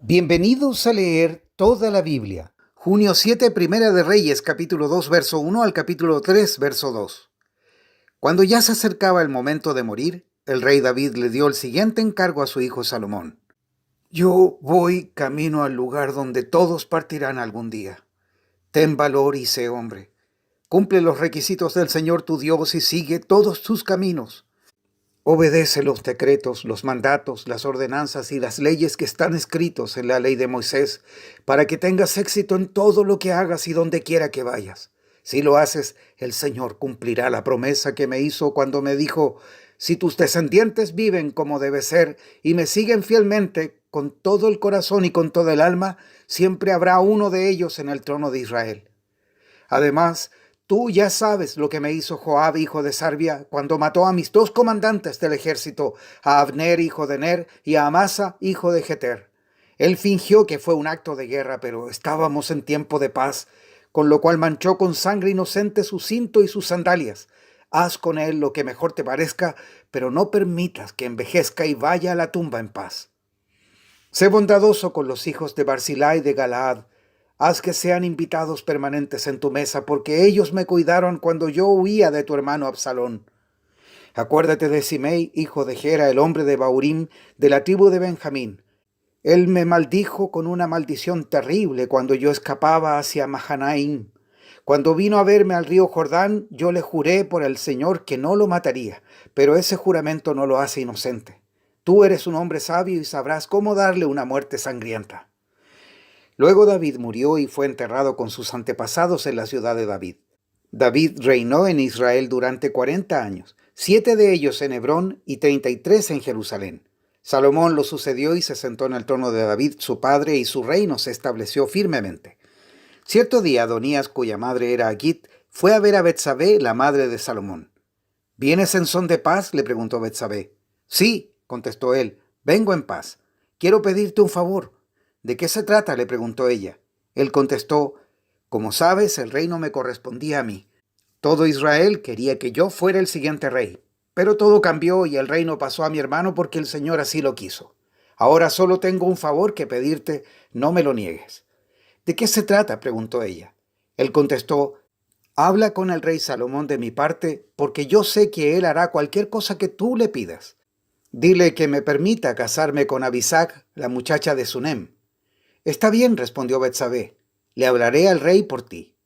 Bienvenidos a leer toda la Biblia. Junio 7, Primera de Reyes, capítulo 2, verso 1 al capítulo 3, verso 2. Cuando ya se acercaba el momento de morir, el rey David le dio el siguiente encargo a su hijo Salomón. Yo voy camino al lugar donde todos partirán algún día. Ten valor y sé hombre. Cumple los requisitos del Señor tu Dios y sigue todos sus caminos. Obedece los decretos, los mandatos, las ordenanzas y las leyes que están escritos en la ley de Moisés, para que tengas éxito en todo lo que hagas y donde quiera que vayas. Si lo haces, el Señor cumplirá la promesa que me hizo cuando me dijo, si tus descendientes viven como debe ser y me siguen fielmente con todo el corazón y con toda el alma, siempre habrá uno de ellos en el trono de Israel. Además, tú ya sabes lo que me hizo Joab, hijo de Sarvia, cuando mató a mis dos comandantes del ejército, a Abner, hijo de Ner, y a Amasa, hijo de Jeter. Él fingió que fue un acto de guerra, pero estábamos en tiempo de paz, con lo cual manchó con sangre inocente su cinto y sus sandalias. Haz con él lo que mejor te parezca, pero no permitas que envejezca y vaya a la tumba en paz. Sé bondadoso con los hijos de Barzilai de Galaad. Haz que sean invitados permanentes en tu mesa, porque ellos me cuidaron cuando yo huía de tu hermano Absalón. Acuérdate de Simei, hijo de Gera, el hombre de Baurim, de la tribu de Benjamín. Él me maldijo con una maldición terrible cuando yo escapaba hacia Mahanaim. Cuando vino a verme al río Jordán, yo le juré por el Señor que no lo mataría, pero ese juramento no lo hace inocente. Tú eres un hombre sabio y sabrás cómo darle una muerte sangrienta. Luego David murió y fue enterrado con sus antepasados en la ciudad de David. David reinó en Israel durante 40 años, 7 de ellos en Hebrón y 33 en Jerusalén. Salomón lo sucedió y se sentó en el trono de David, su padre, y su reino se estableció firmemente. Cierto día Adonías, cuya madre era Agit, fue a ver a Betsabé, la madre de Salomón. ¿Vienes en son de paz?, le preguntó Betsabé. Sí, contestó él, vengo en paz. Quiero pedirte un favor. ¿De qué se trata?, le preguntó ella. Él contestó, como sabes, el reino me correspondía a mí. Todo Israel quería que yo fuera el siguiente rey, pero todo cambió y el reino pasó a mi hermano porque el Señor así lo quiso. Ahora solo tengo un favor que pedirte, no me lo niegues. ¿De qué se trata?, preguntó ella. Él contestó, habla con el rey Salomón de mi parte, porque yo sé que él hará cualquier cosa que tú le pidas. Dile que me permita casarme con Abisag, la muchacha de Sunem. Está bien, respondió Betsabé, le hablaré al rey por ti.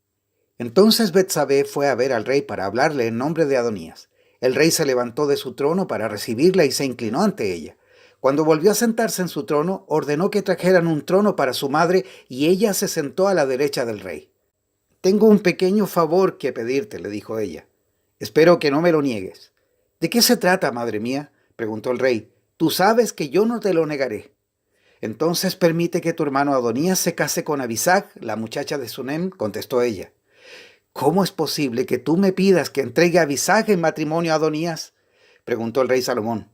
Entonces Betsabé fue a ver al rey para hablarle en nombre de Adonías. El rey se levantó de su trono para recibirla y se inclinó ante ella. Cuando volvió a sentarse en su trono, ordenó que trajeran un trono para su madre y ella se sentó a la derecha del rey. Tengo un pequeño favor que pedirte, le dijo ella. Espero que no me lo niegues. ¿De qué se trata, madre mía?, preguntó el rey. Tú sabes que yo no te lo negaré. Entonces permite que tu hermano Adonías se case con Abisag, la muchacha de Sunem, contestó ella. ¿Cómo es posible que tú me pidas que entregue a Abisag en matrimonio a Adonías?, preguntó el rey Salomón.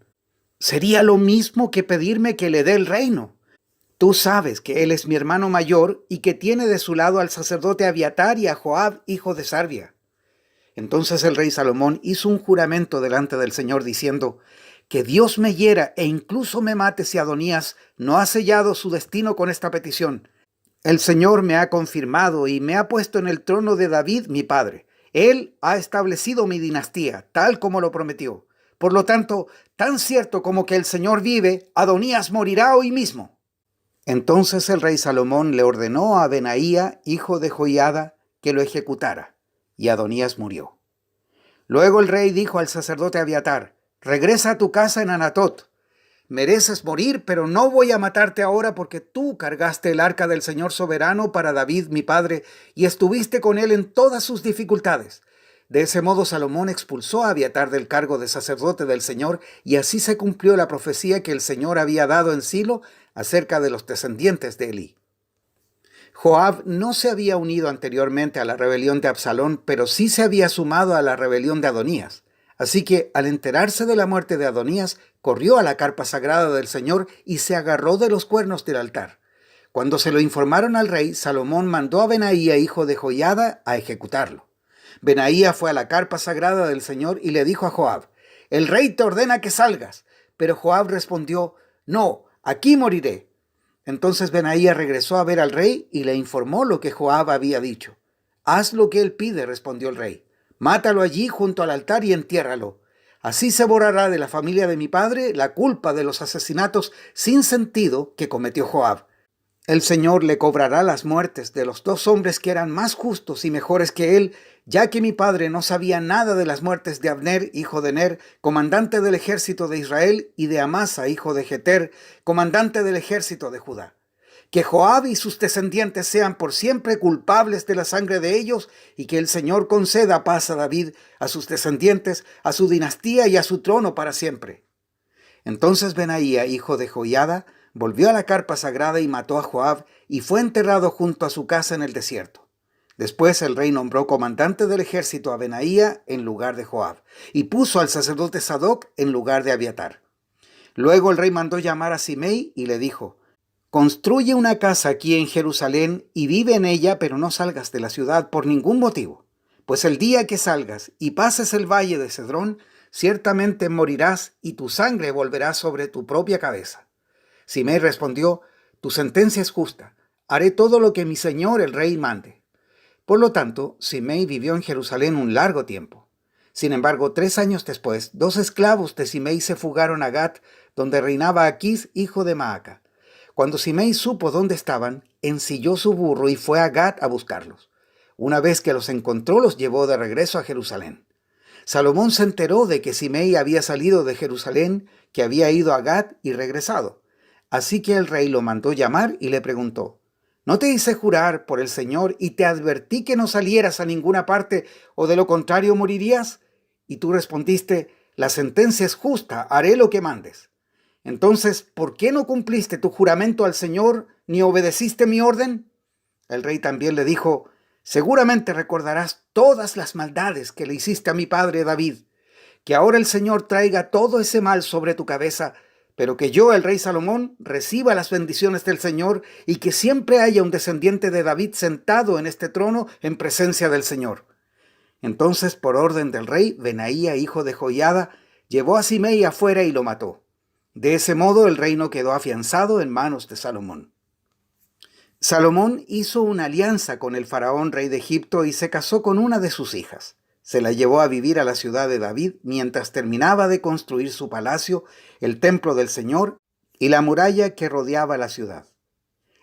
Sería lo mismo que pedirme que le dé el reino. Tú sabes que él es mi hermano mayor y que tiene de su lado al sacerdote Abiatar y a Joab, hijo de Sarvia. Entonces el rey Salomón hizo un juramento delante del Señor diciendo, que Dios me hiera e incluso me mate si Adonías no ha sellado su destino con esta petición. El Señor me ha confirmado y me ha puesto en el trono de David, mi padre. Él ha establecido mi dinastía, tal como lo prometió. Por lo tanto, tan cierto como que el Señor vive, Adonías morirá hoy mismo. Entonces el rey Salomón le ordenó a Benaía, hijo de Joiada, que lo ejecutara, y Adonías murió. Luego el rey dijo al sacerdote Abiatar, regresa a tu casa en Anatot. Mereces morir, pero no voy a matarte ahora porque tú cargaste el arca del Señor soberano para David, mi padre, y estuviste con él en todas sus dificultades. De ese modo Salomón expulsó a Abiatar del cargo de sacerdote del Señor, y así se cumplió la profecía que el Señor había dado en Silo acerca de los descendientes de Elí. Joab no se había unido anteriormente a la rebelión de Absalón, pero sí se había sumado a la rebelión de Adonías. Así que, al enterarse de la muerte de Adonías, corrió a la carpa sagrada del Señor y se agarró de los cuernos del altar. Cuando se lo informaron al rey, Salomón mandó a Benaía, hijo de Joiada, a ejecutarlo. Benaía fue a la carpa sagrada del Señor y le dijo a Joab, el rey te ordena que salgas. Pero Joab respondió, no, aquí moriré. Entonces Benaía regresó a ver al rey y le informó lo que Joab había dicho. Haz lo que él pide, respondió el rey. Mátalo allí junto al altar y entiérralo. Así se borrará de la familia de mi padre la culpa de los asesinatos sin sentido que cometió Joab. El Señor le cobrará las muertes de los 2 hombres que eran más justos y mejores que él, ya que mi padre no sabía nada de las muertes de Abner, hijo de Ner, comandante del ejército de Israel, y de Amasa, hijo de Jeter, comandante del ejército de Judá. Que Joab y sus descendientes sean por siempre culpables de la sangre de ellos, y que el Señor conceda paz a David, a sus descendientes, a su dinastía y a su trono para siempre. Entonces Benaía, hijo de Joiada, volvió a la carpa sagrada y mató a Joab, y fue enterrado junto a su casa en el desierto. Después el rey nombró comandante del ejército a Benaía en lugar de Joab, y puso al sacerdote Sadoc en lugar de Abiatar. Luego el rey mandó llamar a Simei y le dijo: construye una casa aquí en Jerusalén y vive en ella, pero no salgas de la ciudad por ningún motivo. Pues el día que salgas y pases el valle de Cedrón, ciertamente morirás y tu sangre volverá sobre tu propia cabeza. Simei respondió: tu sentencia es justa. Haré todo lo que mi señor el rey mande. Por lo tanto, Simei vivió en Jerusalén un largo tiempo. Sin embargo, 3 años después, 2 esclavos de Simei se fugaron a Gat, donde reinaba Aquís, hijo de Maaca. Cuando Simei supo dónde estaban, ensilló su burro y fue a Gat a buscarlos. Una vez que los encontró, los llevó de regreso a Jerusalén. Salomón se enteró de que Simei había salido de Jerusalén, que había ido a Gat y regresado. Así que el rey lo mandó llamar y le preguntó: ¿no te hice jurar por el Señor y te advertí que no salieras a ninguna parte, o de lo contrario morirías? Y tú respondiste: la sentencia es justa, haré lo que mandes. Entonces, ¿por qué no cumpliste tu juramento al Señor ni obedeciste mi orden? El rey también le dijo: seguramente recordarás todas las maldades que le hiciste a mi padre David. Que ahora el Señor traiga todo ese mal sobre tu cabeza, pero que yo, el rey Salomón, reciba las bendiciones del Señor y que siempre haya un descendiente de David sentado en este trono en presencia del Señor. Entonces, por orden del rey, Benaía, hijo de Joiada, llevó a Simei afuera y lo mató. De ese modo el reino quedó afianzado en manos de Salomón. Salomón hizo una alianza con el faraón rey de Egipto y se casó con una de sus hijas. Se la llevó a vivir a la ciudad de David mientras terminaba de construir su palacio, el templo del Señor y la muralla que rodeaba la ciudad.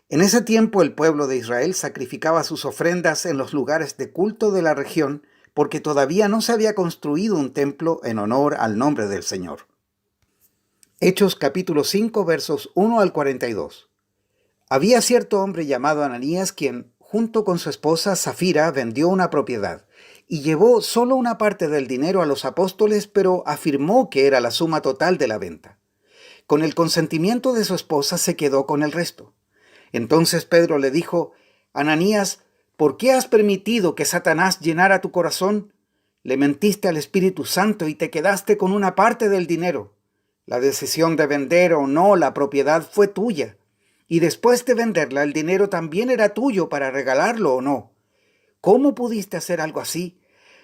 En ese tiempo el pueblo de Israel sacrificaba sus ofrendas en los lugares de culto de la región, porque todavía no se había construido un templo en honor al nombre del Señor. Hechos capítulo 5 versos 1 al 42. Había cierto hombre llamado Ananías quien, junto con su esposa Safira, vendió una propiedad y llevó solo una parte del dinero a los apóstoles, pero afirmó que era la suma total de la venta. Con el consentimiento de su esposa se quedó con el resto. Entonces Pedro le dijo: Ananías, ¿por qué has permitido que Satanás llenara tu corazón? Le mentiste al Espíritu Santo y te quedaste con una parte del dinero. La decisión de vender o no la propiedad fue tuya, y después de venderla el dinero también era tuyo para regalarlo o no. ¿Cómo pudiste hacer algo así?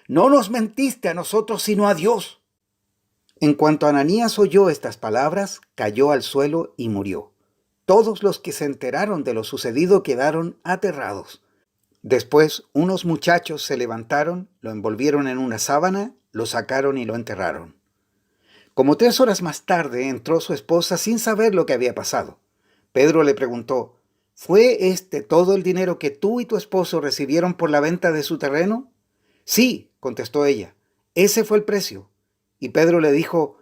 No nos mentiste a nosotros sino a Dios. En cuanto Ananías oyó estas palabras, cayó al suelo y murió. Todos los que se enteraron de lo sucedido quedaron aterrados. Después unos muchachos se levantaron, lo envolvieron en una sábana, lo sacaron y lo enterraron. Como 3 horas más tarde entró su esposa sin saber lo que había pasado. Pedro le preguntó: ¿fue este todo el dinero que tú y tu esposo recibieron por la venta de su terreno? Sí, contestó ella, ese fue el precio. Y Pedro le dijo: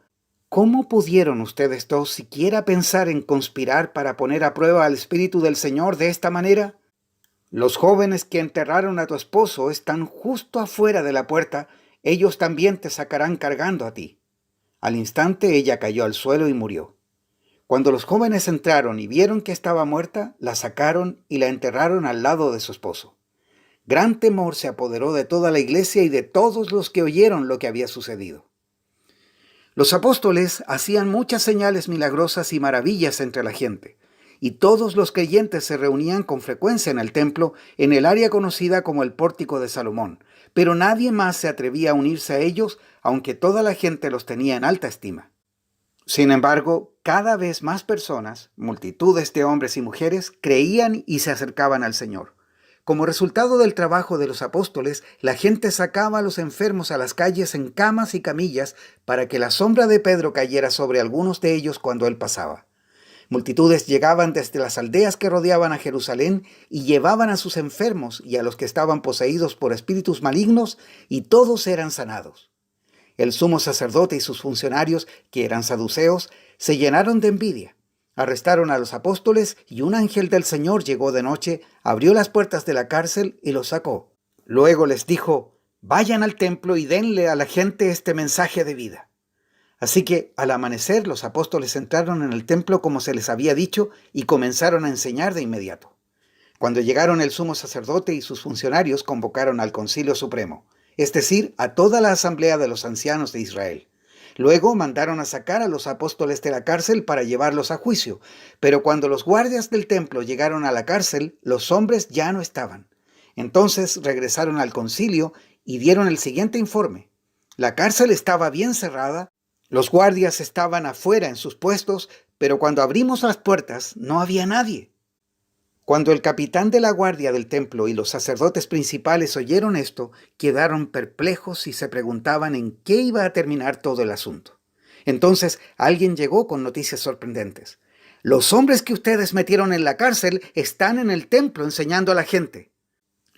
¿cómo pudieron ustedes 2 siquiera pensar en conspirar para poner a prueba al Espíritu del Señor de esta manera? Los jóvenes que enterraron a tu esposo están justo afuera de la puerta, ellos también te sacarán cargando a ti. Al instante ella cayó al suelo y murió. Cuando los jóvenes entraron y vieron que estaba muerta, la sacaron y la enterraron al lado de su esposo. Gran temor se apoderó de toda la iglesia y de todos los que oyeron lo que había sucedido. Los apóstoles hacían muchas señales milagrosas y maravillas entre la gente, y todos los creyentes se reunían con frecuencia en el templo, en el área conocida como el Pórtico de Salomón, pero nadie más se atrevía a unirse a ellos, aunque toda la gente los tenía en alta estima. Sin embargo, cada vez más personas, multitudes de hombres y mujeres, creían y se acercaban al Señor. Como resultado del trabajo de los apóstoles, la gente sacaba a los enfermos a las calles en camas y camillas para que la sombra de Pedro cayera sobre algunos de ellos cuando él pasaba. Multitudes llegaban desde las aldeas que rodeaban a Jerusalén y llevaban a sus enfermos y a los que estaban poseídos por espíritus malignos, y todos eran sanados. El sumo sacerdote y sus funcionarios, que eran saduceos, se llenaron de envidia. Arrestaron a los apóstoles y un ángel del Señor llegó de noche, abrió las puertas de la cárcel y los sacó. Luego les dijo: vayan al templo y denle a la gente este mensaje de vida. Así que al amanecer los apóstoles entraron en el templo como se les había dicho y comenzaron a enseñar de inmediato. Cuando llegaron el sumo sacerdote y sus funcionarios, convocaron al Concilio Supremo, es decir, a toda la asamblea de los ancianos de Israel. Luego mandaron a sacar a los apóstoles de la cárcel para llevarlos a juicio, pero cuando los guardias del templo llegaron a la cárcel, los hombres ya no estaban. Entonces regresaron al concilio y dieron el siguiente informe: la cárcel estaba bien cerrada, los guardias estaban afuera en sus puestos, pero cuando abrimos las puertas no había nadie. Cuando el capitán de la guardia del templo y los sacerdotes principales oyeron esto, quedaron perplejos y se preguntaban en qué iba a terminar todo el asunto. Entonces alguien llegó con noticias sorprendentes: los hombres que ustedes metieron en la cárcel están en el templo enseñando a la gente.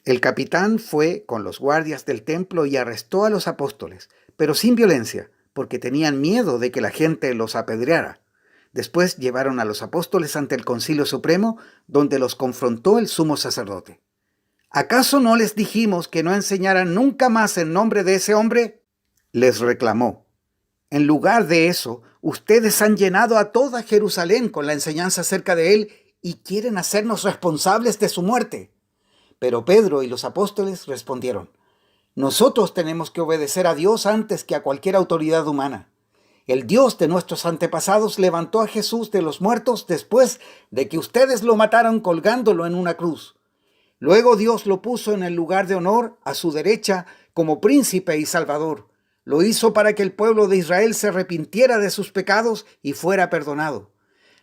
El capitán fue con los guardias del templo y arrestó a los apóstoles, pero sin violencia, porque tenían miedo de que la gente los apedreara. Después llevaron a los apóstoles ante el Concilio Supremo, donde los confrontó el sumo sacerdote. ¿Acaso no les dijimos que no enseñaran nunca más en nombre de ese hombre?, les reclamó. En lugar de eso, ustedes han llenado a toda Jerusalén con la enseñanza acerca de él y quieren hacernos responsables de su muerte. Pero Pedro y los apóstoles respondieron: nosotros tenemos que obedecer a Dios antes que a cualquier autoridad humana. El Dios de nuestros antepasados levantó a Jesús de los muertos después de que ustedes lo mataron colgándolo en una cruz. Luego Dios lo puso en el lugar de honor a su derecha como príncipe y salvador. Lo hizo para que el pueblo de Israel se arrepintiera de sus pecados y fuera perdonado.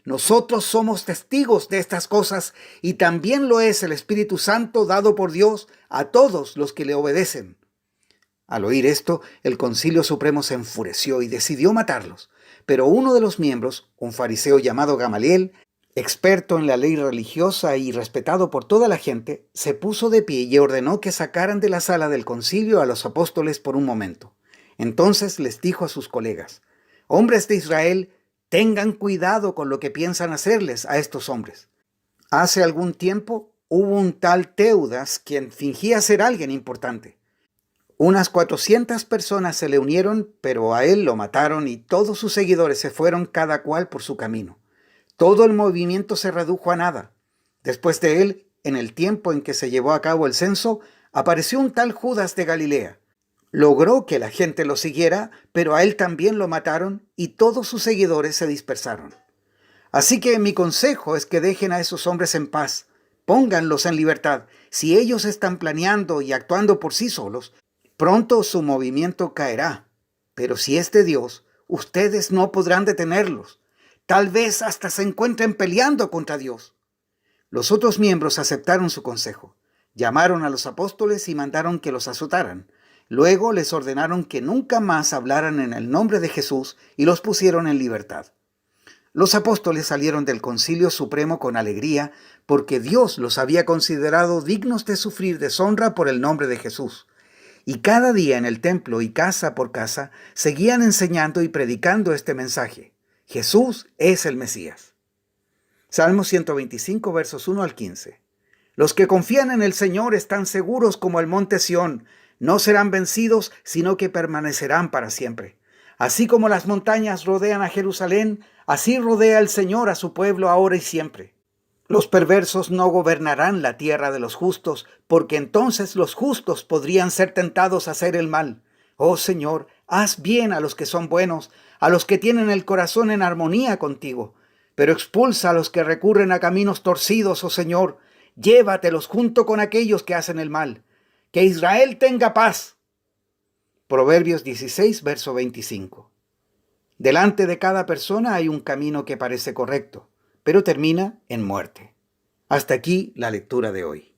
Nosotros somos testigos de estas cosas, y también lo es el Espíritu Santo dado por Dios a todos los que le obedecen. Al oír esto, el Concilio Supremo se enfureció y decidió matarlos. Pero uno de los miembros, un fariseo llamado Gamaliel, experto en la ley religiosa y respetado por toda la gente, se puso de pie y ordenó que sacaran de la sala del concilio a los apóstoles por un momento. Entonces les dijo a sus colegas: hombres de Israel, tengan cuidado con lo que piensan hacerles a estos hombres. Hace algún tiempo hubo un tal Teudas quien fingía ser alguien importante. Unas 400 personas se le unieron, pero a él lo mataron y todos sus seguidores se fueron cada cual por su camino. Todo el movimiento se redujo a nada. Después de él, en el tiempo en que se llevó a cabo el censo, apareció un tal Judas de Galilea. Logró que la gente lo siguiera, pero a él también lo mataron y todos sus seguidores se dispersaron. Así que mi consejo es que dejen a esos hombres en paz, pónganlos en libertad. Si ellos están planeando y actuando por sí solos, pronto su movimiento caerá. Pero si es de Dios, ustedes no podrán detenerlos. Tal vez hasta se encuentren peleando contra Dios. Los otros miembros aceptaron su consejo. Llamaron a los apóstoles y mandaron que los azotaran. Luego les ordenaron que nunca más hablaran en el nombre de Jesús y los pusieron en libertad. Los apóstoles salieron del Concilio Supremo con alegría porque Dios los había considerado dignos de sufrir deshonra por el nombre de Jesús. Y cada día en el templo y casa por casa seguían enseñando y predicando este mensaje: Jesús es el Mesías. Salmo 125, versos 1 al 15. Los que confían en el Señor están seguros como el monte Sión. No serán vencidos, sino que permanecerán para siempre. Así como las montañas rodean a Jerusalén, así rodea el Señor a su pueblo ahora y siempre. Los perversos no gobernarán la tierra de los justos, porque entonces los justos podrían ser tentados a hacer el mal. Oh Señor, haz bien a los que son buenos, a los que tienen el corazón en armonía contigo. Pero expulsa a los que recurren a caminos torcidos, oh Señor. Llévatelos junto con aquellos que hacen el mal. Que Israel tenga paz. Proverbios 16, verso 25. Delante de cada persona hay un camino que parece correcto, pero termina en muerte. Hasta aquí la lectura de hoy.